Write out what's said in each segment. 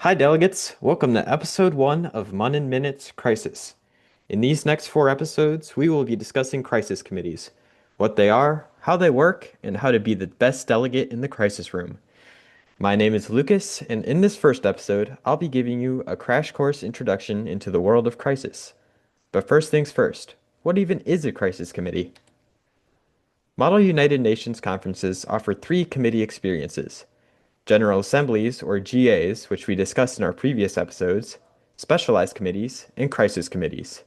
Hi, delegates. Welcome to episode 1 of MUN in Minutes Crisis. In these next 4 episodes, we will be discussing crisis committees, what they are, how they work, and how to be the best delegate in the crisis room. My name is Lucas, and in this first episode, I'll be giving you a crash course introduction into the world of crisis. But first things first, what even is a crisis committee? Model United Nations conferences offer 3 committee experiences: General Assemblies, or GAs, which we discussed in our previous episodes, specialized committees, and crisis committees.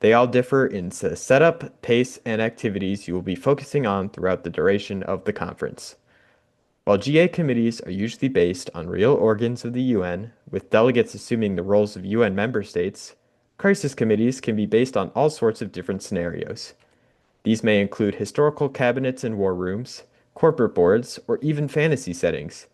They all differ in the setup, pace, and activities you will be focusing on throughout the duration of the conference. While GA committees are usually based on real organs of the UN, with delegates assuming the roles of UN member states, crisis committees can be based on all sorts of different scenarios. These may include historical cabinets and war rooms, corporate boards, or even fantasy settings.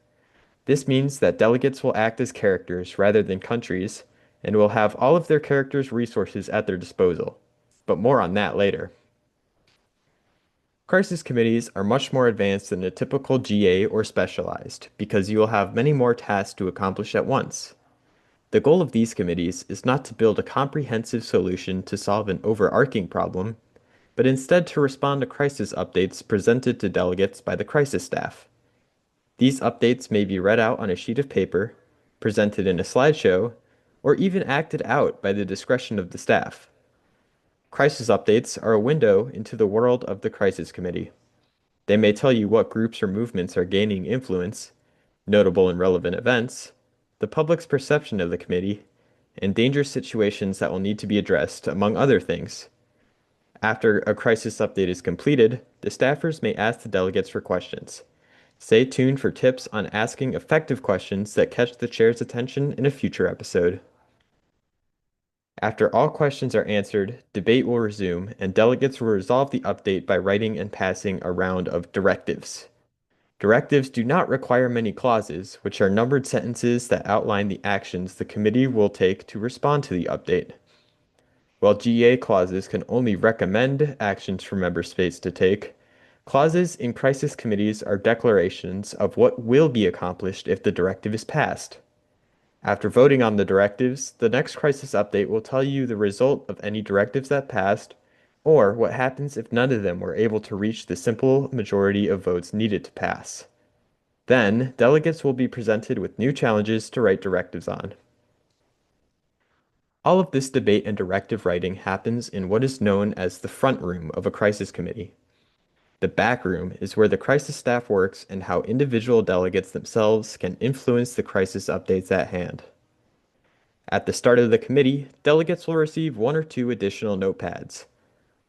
This means that delegates will act as characters rather than countries, and will have all of their characters' resources at their disposal. But more on that later. Crisis committees are much more advanced than a typical GA or specialized, because you will have many more tasks to accomplish at once. The goal of these committees is not to build a comprehensive solution to solve an overarching problem, but instead to respond to crisis updates presented to delegates by the crisis staff. These updates may be read out on a sheet of paper, presented in a slideshow, or even acted out by the discretion of the staff. Crisis updates are a window into the world of the Crisis Committee. They may tell you what groups or movements are gaining influence, notable and relevant events, the public's perception of the committee, and dangerous situations that will need to be addressed, among other things. After a crisis update is completed, the staffers may ask the delegates for questions. Stay tuned for tips on asking effective questions that catch the chair's attention in a future episode. After all questions are answered, debate will resume, and delegates will resolve the update by writing and passing a round of directives. Directives do not require many clauses, which are numbered sentences that outline the actions the committee will take to respond to the update. While GA clauses can only recommend actions for member states to take, clauses in crisis committees are declarations of what will be accomplished if the directive is passed. After voting on the directives, the next crisis update will tell you the result of any directives that passed, or what happens if none of them were able to reach the simple majority of votes needed to pass. Then, delegates will be presented with new challenges to write directives on. All of this debate and directive writing happens in what is known as the front room of a crisis committee. The back room is where the crisis staff works and how individual delegates themselves can influence the crisis updates at hand. At the start of the committee, delegates will receive 1 or 2 additional notepads.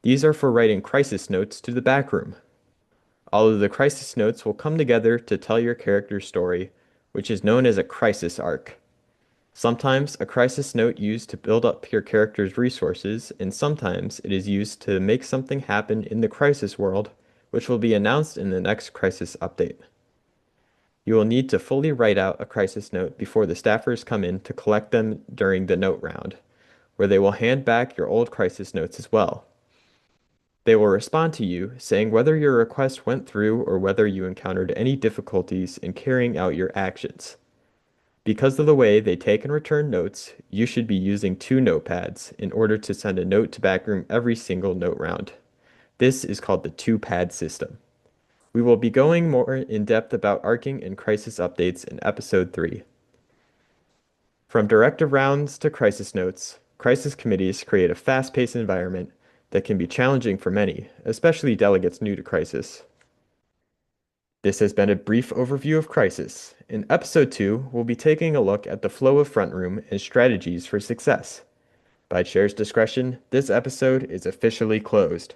These are for writing crisis notes to the back room. All of the crisis notes will come together to tell your character's story, which is known as a crisis arc. Sometimes a crisis note used to build up your character's resources, and sometimes it is used to make something happen in the crisis world, which will be announced in the next crisis update. You will need to fully write out a crisis note before the staffers come in to collect them during the note round, where they will hand back your old crisis notes as well. They will respond to you, saying whether your request went through or whether you encountered any difficulties in carrying out your actions. Because of the way they take and return notes, you should be using 2 notepads in order to send a note to backroom every single note round. This is called the 2-pad system. We will be going more in depth about arcing and crisis updates in episode 3. From directive rounds to crisis notes, crisis committees create a fast-paced environment that can be challenging for many, especially delegates new to crisis. This has been a brief overview of Crisis. In episode 2, we'll be taking a look at the flow of front room and strategies for success. By chair's discretion, this episode is officially closed.